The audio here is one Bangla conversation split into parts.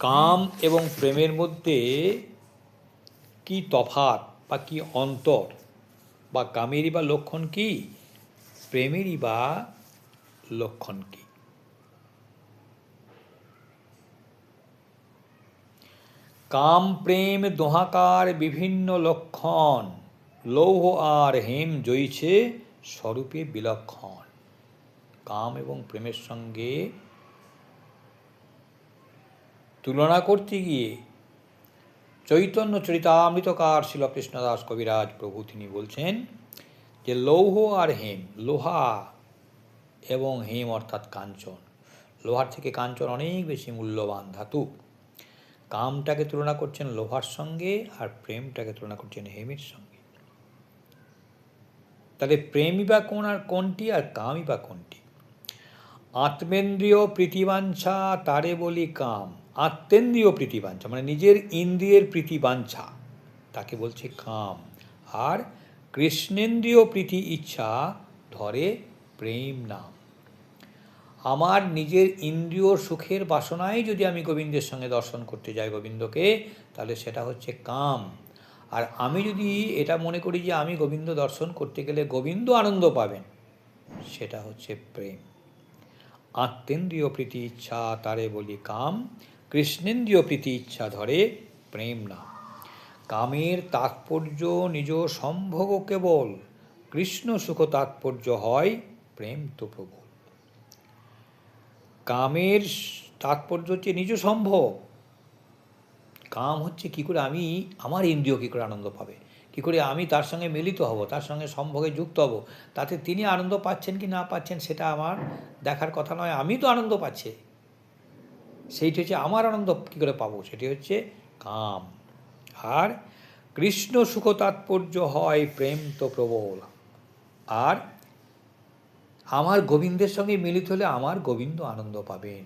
কাম এবং প্রেমের মধ্যে কি তফাৎ বা কি অন্তর, বা কামেরই বা লক্ষণ কি, প্রেমেরই বা লক্ষণ কি? কাম প্রেম দোহাকার বিভিন্ন লক্ষণ, লৌহ আর হেম জইছে স্বরূপে বিলক্ষণ। কাম এবং প্রেমের সঙ্গে তুলনা করতে গিয়ে চৈতন্য চরিতামৃতকার শিল কৃষ্ণদাস কবিরাজ প্রভু তিনি বলছেন যে লৌহ আর হেম, লোহা এবং হেম অর্থাৎ কাঞ্চন, লোহার থেকে কাঞ্চন অনেক বেশি মূল্যবান ধাতু। কামটাকে তুলনা করছেন লোহার সঙ্গে আর প্রেমটাকে তুলনা করছেন হেমের সঙ্গে। তাহলে প্রেমই বা কোন আর কোনটি, আর কামই বা কোনটি? আত্মেন্দ্রিয় প্রীতিবাঞ্ছা তারে বলি কাম। আত্মেন্দ্রিয় প্রীতিবাঞ্ছা মানে নিজের ইন্দ্রিয়ের প্রীতিবাঞ্ছা, তাকে বলছে কাম। আর কৃষ্ণেন্দ্রিয় প্রীতি ইচ্ছা ধরে প্রেম নাম। আমার নিজের ইন্দ্রিয় সুখের বাসনায় যদি আমি গোবিন্দের সঙ্গে দর্শন করতে যাই গোবিন্দকে, তাহলে সেটা হচ্ছে কাম। আর আমি যদি এটা মনে করি যে আমি গোবিন্দ দর্শন করতে গেলে গোবিন্দ আনন্দ পাবেন, সেটা হচ্ছে প্রেম। আত্মেন্দ্রিয় প্রীতি ইচ্ছা তারে বলি কাম, কৃষ্ণেন্দ্রিয় প্রীতি ইচ্ছা ধরে প্রেম না। কামের তাৎপর্য নিজ সম্ভোগ কেবল, কৃষ্ণ সুখ তাৎপর্য হয় প্রেম তো প্রবল। কামের তাৎপর্য হচ্ছে নিজ সম্ভোগ। কাম হচ্ছে কী করে আমি, আমার ইন্দ্রিয় কী করে আনন্দ পাবে, কী করে আমি তার সঙ্গে মিলিত হব, তার সঙ্গে সম্ভোগে যুক্ত হব, তাতে তিনি আনন্দ পাচ্ছেন কি না পাচ্ছেন সেটা আমার দেখার কথা নয়। আমি তো আনন্দ পাচ্ছি, সেইটি হচ্ছে আমার আনন্দ কী করে পাবো, সেটি হচ্ছে কাম। আর কৃষ্ণ সুখ তাৎপর্য হয় প্রেম তো প্রবল। আর আমার গোবিন্দের সঙ্গে মিলিত হলে আমার গোবিন্দ আনন্দ পাবেন।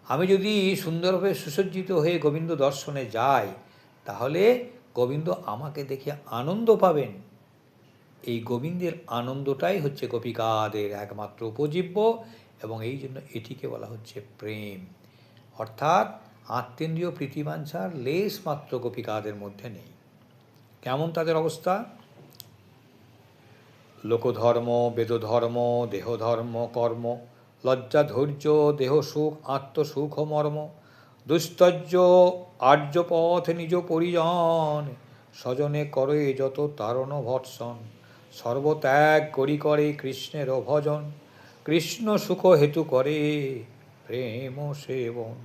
আমি যদি সুন্দরভাবে সুসজ্জিত হয়ে গোবিন্দ দর্শনে যাই, তাহলে গোবিন্দ আমাকে দেখে আনন্দ পাবেন। এই গোবিন্দের আনন্দটাই হচ্ছে গোপিকাদের একমাত্র উপজীব্য, এবং এই জন্য এটিকে বলা হচ্ছে প্রেম। অর্থাৎ আত্মেন্দ্রিয় প্রীতিবাঞ্ছার লেশ মাত্র গোপিকাদের মধ্যে নেই। কেমন তাদের অবস্থা? লোকধর্ম, বেদধর্ম, দেহধর্ম, কর্ম, লজ্জা, ধৈর্য, দেহ সুখ, আত্মসুখ মর্ম, দুস্তর্য, আর্যপথ নিজ পরিজন, স্বজনে করে যত তারণ ভৎসন, সর্বত্যাগ করি করে কৃষ্ণের ভজন, কৃষ্ণ সুখ হেতু করে প্রেম সেবন।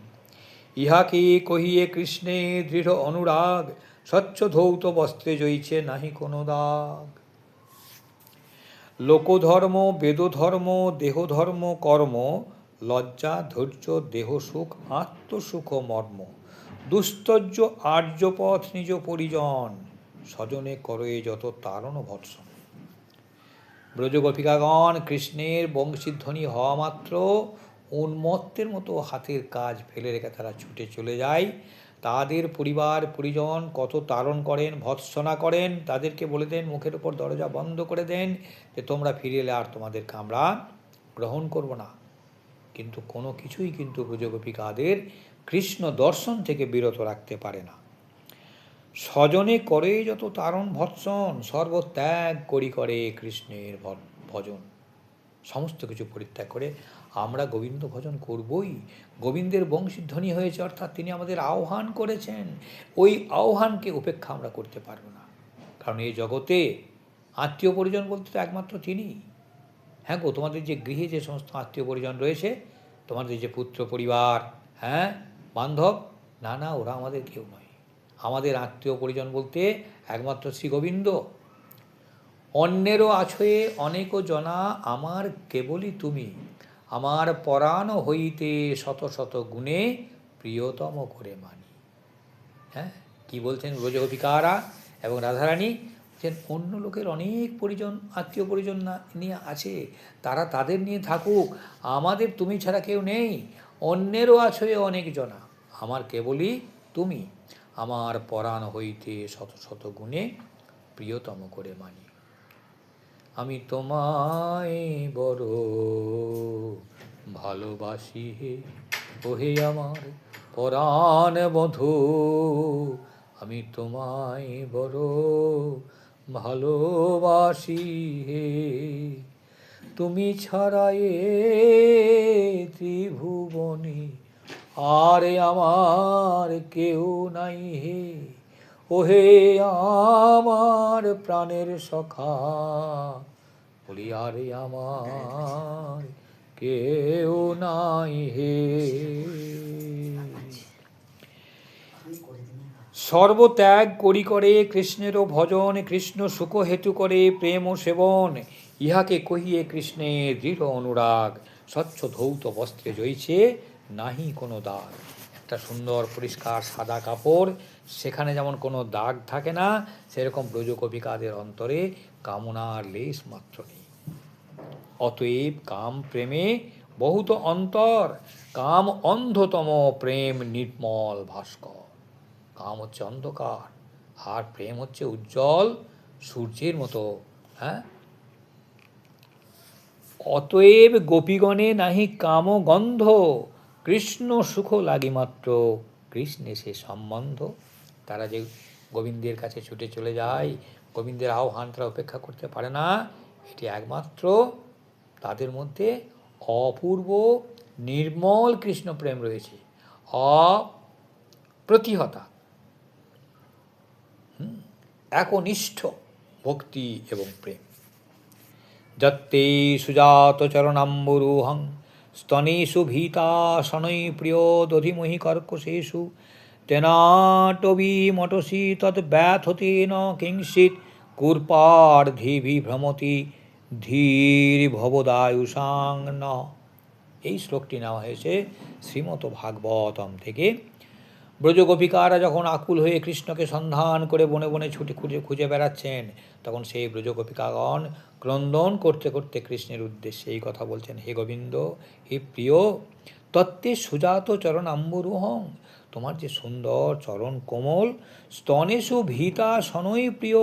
ইহাকে কহিয়ে কৃষ্ণে দৃঢ় অনুরাগ, স্বচ্ছ ধৌত বস্ত্রে জইছে নাহি কোনো দাগ। লোকধর্ম, বেদধর্ম, দেহধর্ম, কর্ম, লজ্জা, ধৈর্য, দেহসুখ, আত্মসুখ মর্ম, দুস্তর্য, আর্যপথ নিজ পরিজন, স্বজনে করে যত তারণ ভৎসন। ব্রজগোপিকাগণ কৃষ্ণের বংশীধ্বনি হওয়া মাত্র উন্মত্তের মতো হাতের কাজ ফেলে রেখে তারা ছুটে চলে যায়। তাদের পরিবার পরিজন কত তাড়ন করেন, ভৎসনা করেন, তাদেরকে বলে দেন, মুখের উপর দরজা বন্ধ করে দেন যে তোমরা ফিরে এলে আর তোমাদেরকে আমরা গ্রহণ করব না। কিন্তু কোনো কিছুই কিন্তু ব্রজগোপিকাদের কৃষ্ণ দর্শন থেকে বিরত রাখতে পারে না। স্বজনে করে যত তারণ ভৎসন, সর্বত্যাগ করি করে কৃষ্ণের ভজন। সমস্ত কিছু পরিত্যাগ করে আমরা গোবিন্দ ভজন করবই। গোবিন্দের বংশীধ্বনি হয়েছে, অর্থাৎ তিনি আমাদের আহ্বান করেছেন। ওই আহ্বানকে উপেক্ষা আমরা করতে পারবো না, কারণ এই জগতে আত্মীয় পরিজন বলতে তো একমাত্র তিনি। হ্যাঁ গো, তোমাদের যে গৃহে যে সমস্ত আত্মীয় পরিজন রয়েছে, তোমাদের যে পুত্র পরিবার, হ্যাঁ বান্ধব, না না, ওরা আমাদের কেউ নয়। আমাদের আত্মীয় পরিজন বলতে একমাত্র শ্রী গোবিন্দ। অন্যেরও আছয়ে অনেক জনা, আমার কেবলই তুমি, আমার পরাণ হইতে শত শত গুণে প্রিয়তম করে মানি। হ্যাঁ, কী বলছেন ব্রজগোপিকারা এবং রাধারানী? বলছেন অন্য লোকের অনেক পরিজন, আত্মীয় পরিজন না নিয়ে আছে, তারা তাদের নিয়ে থাকুক, আমাদের তুমি ছাড়া কেউ নেই। অন্যেরও আছয়ে অনেক জনা, আমার কেবলই তুমি, আমার পরাণ হইতে শত শত গুণে প্রিয়তম করে মানি। আমি তোমায় বড় ভালোবাসি হে, ওহে আমার পরাণ বধূ, আমি তোমায় বড় ভালোবাসি হে, তুমি ছাড়া এ ত্রিভুবনে আর আমার কেউ নাই হে, ওহে আমার প্রাণের সখা, বলি আরে আমার কেউ নাই হে। সর্বত্যাগ করি করে কৃষ্ণেরও ভজন, কৃষ্ণ সুখ হেতু করে প্রেম ও সেবন, ইহাকে কহিয়ে কৃষ্ণের দৃঢ় অনুরাগ, স্বচ্ছ ধৌত বস্ত্রে জয়ছে নাহি কোনো দাগ। একটা সুন্দর পরিষ্কার সাদা কাপড়, সেখানে যেমন কোনো দাগ থাকে না, সেরকম ব্রজগোপিকাদের অন্তরে কামনার লেশ মাত্র নেই। অতএব কাম প্রেমে বহুত অন্তর, কাম অন্ধতম প্রেম নির্মল ভাস্কর। কাম হচ্ছে অন্ধকার, আর প্রেম হচ্ছে উজ্জ্বল সূর্যের মতো। হ্যাঁ, অতএব গোপীগণে নাহি কাম গন্ধ, কৃষ্ণ সুখ লাগি মাত্র কৃষ্ণে সে সম্বন্ধ। তারা যে গোবিন্দের কাছে ছুটে চলে যায়, গোবিন্দের আহ্বান তারা উপেক্ষা করতে পারে না, এটি একমাত্র তাদের মধ্যে অপূর্ব নির্মল কৃষ্ণ প্রেম রয়েছে, অপ্রতিহতা একনিষ্ঠ ভক্তি এবং প্রেম। যত্তে সুজাত চরণাম্বরোহং স্তনেষু ভীতাসনৈ প্রিয় দধিমহি কর্কশেষু, তেনাটবি মটসি তদ্ব্যথতেন কিঞ্চিৎ কূর্পার্ধিভি ভ্রমতি ধীর ভবদায়ুষাং ন। এই শ্লোকটি নেওয়া হয়েছে শ্রীমদ্ ভাগবতম থেকে। ব্রজগোপিকারা যখন আকুল হয়ে কৃষ্ণকে সন্ধান করে বনে বনে ছুটে খুঁজে বেড়াচ্ছেন, তখন সেই ব্রজগোপিকাগণ ক্রন্দন করতে করতে কৃষ্ণের উদ্দেশ্যে এই কথা বলছেন, হে গোবিন্দ, হে প্রিয়, তত্ত্বে সুজাত চরণ আম্বরোহং, তোমার যে সুন্দর চরণ কোমল, স্তনেষু ভীতা সনৈ প্রিয়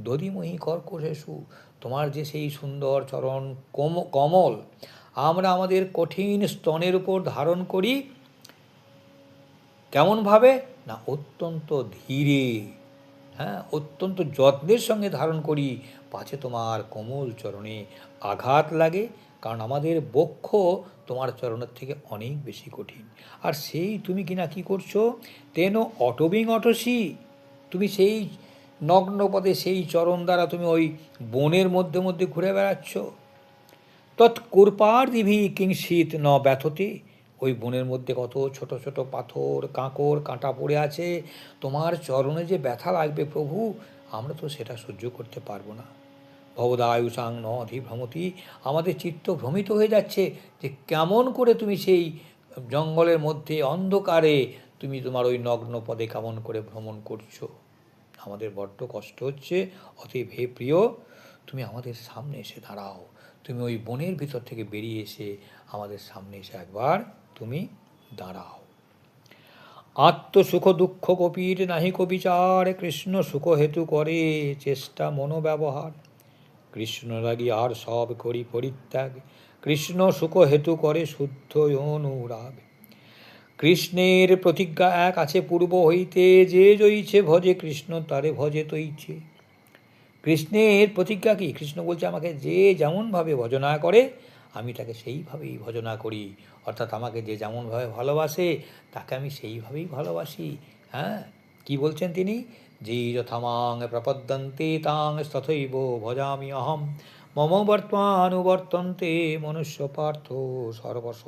দধিমহি কর্কশেষু, তোমার যে সেই সুন্দর চরণ কমল আমরা আমাদের কঠিন স্তনের উপর ধারণ করি। কেমনভাবে না, অত্যন্ত ধীরে, হ্যাঁ, অত্যন্ত যত্নের সঙ্গে ধারণ করি, পাছে তোমার কোমল চরণে আঘাত লাগে, কারণ আমাদের বক্ষ তোমার চরণের থেকে অনেক বেশি কঠিন। আর সেই তুমি কিনা কি করছো, তেন অটবিং অটসি, তুমি সেই নগ্নপদে সেই চরণ দ্বারা তুমি ওই বনের মধ্যে মধ্যে ঘুরে বেড়াচ্ছ। তৎকূর্পার্দিভি কিংচিৎ ন ব্যথতে, ওই বনের মধ্যে কত ছোট ছোট পাথর কাঁকর কাঁটা পড়ে আছে, তোমার চরণে যে ব্যথা লাগবে প্রভু, আমরা তো সেটা সহ্য করতে পারবো না। ভবদায়ুষাং ন অধিভ্রমতি, আমাদের চিত্ত ভ্রমিত হয়ে যাচ্ছে যে কেমন করে তুমি সেই জঙ্গলের মধ্যে অন্ধকারে তুমি তোমার ওই নগ্ন পদে কেমন করে ভ্রমণ করছো, আমাদের বড্ড কষ্ট হচ্ছে। অতএব হে প্রিয়, তুমি আমাদের সামনে এসে দাঁড়াও, তুমি ওই বনের ভিতর থেকে বেরিয়ে এসে আমাদের সামনে এসে একবার তুমি দাঁড়াও। আত্মসুখ দুঃখ কপির নাহিক বিচার, কৃষ্ণ সুখ হেতু করে চেষ্টা মনোব্যবহার। কৃষ্ণ লাগি আর সব করি পরিত্যাগ, কৃষ্ণ সুখ হেতু করে শুদ্ধ অনুরাগ। কৃষ্ণের প্রতিজ্ঞা এক আছে পূর্ব হইতে, যে জয়ীছে ভজে কৃষ্ণ তারে ভজে তৈছে। কৃষ্ণের প্রতিজ্ঞা কি? কৃষ্ণ বলছে আমাকে যে যেমনভাবে ভজনা করে আমি তাকে সেইভাবেই ভজনা করি, অর্থাৎ আমাকে যে যেমনভাবে ভালোবাসে তাকে আমি সেইভাবেই ভালোবাসি। হ্যাঁ, কি বলছেন তিনি? যে যথামাং প্রপদ্যন্তে তাং তথৈব ভজামি অহম, মম বর্তমানুবর্তন্তে মনুষ্য পার্থ সর্বস্ব।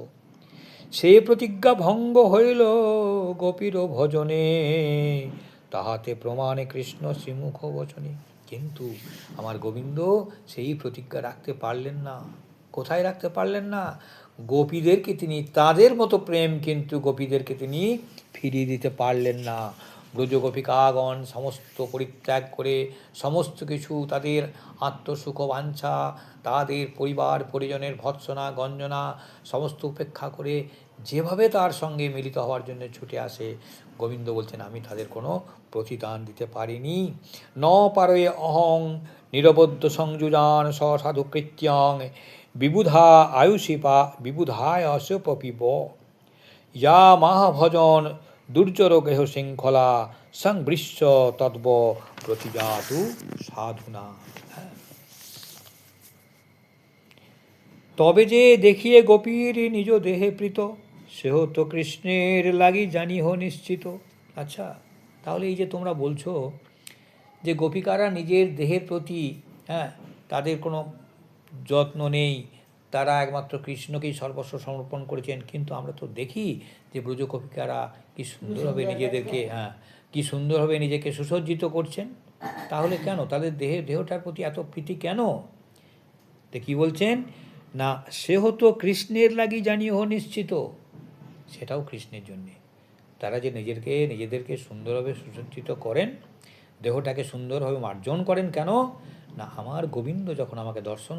সে প্রতিজ্ঞা ভঙ্গ হইল গোপীর ভজনে, তাহাতে প্রমাণে কৃষ্ণ শ্রীমুখ বচনে। কিন্তু আমার গোবিন্দ সেই প্রতিজ্ঞা রাখতে পারলেন না। কোথায় রাখতে পারলেন না? গোপীদেরকে তিনি, তাদের মতো প্রেম কিন্তু গোপীদেরকে তিনি ফিরিয়ে দিতে পারলেন না। ব্রজগোপিকাগণ সমস্ত পরিত্যাগ করে, সমস্ত কিছু তাদের আত্মসুখ বাঞ্ছা, তাদের পরিবার পরিজনের ভৎসনা গঞ্জনা সমস্ত উপেক্ষা করে যেভাবে তার সঙ্গে মিলিত হওয়ার জন্য ছুটে আসে, গোবিন্দ বলছেন আমি তাদের কোনো প্রতিদান দিতে পারিনি। ন পারয়ে অহং নিরবদ্ধ সংযুজান সাধু কৃত্যাং, বিবুধা আয়ুষিপা বিবুধায় অসপপিব। ইয়া মহাভজন দুর্জর গেহ শৃঙ্খলা সংবৃশ্য তদ্ব প্রতিজাতু সাধুনা। তবে যে দেখিয়ে গোপীর নিজ দেহে প্রীত, সেহ তো কৃষ্ণের লাগি জানিহ নিশ্চিত। আচ্ছা, তাহলে এই যে তোমরা বলছো যে গোপিকারা নিজের দেহের প্রতি, হ্যাঁ, তাদের কোনো যত্ন নেই, তারা একমাত্র কৃষ্ণকেই সর্বস্ব সমর্পণ করেছেন, কিন্তু আমরা তো দেখি যে ব্রজ গোপিকারা কি সুন্দরভাবে নিজেদেরকে, হ্যাঁ, কি সুন্দরভাবে নিজেকে সুসজ্জিত করছেন। তাহলে কেন তাদের দেহটার প্রতি এত প্রীতি কেন? তো কী বলছেন না, সে হতো কৃষ্ণের লাগি জানিও নিশ্চিত, সেটাও কৃষ্ণের জন্যে। তারা যে নিজেদেরকে সুন্দরভাবে সুসজ্জিত করেন, দেহটাকে সুন্দরভাবে মার্জন করেন, কেন না আমার গোবিন্দ যখন আমাকে দর্শন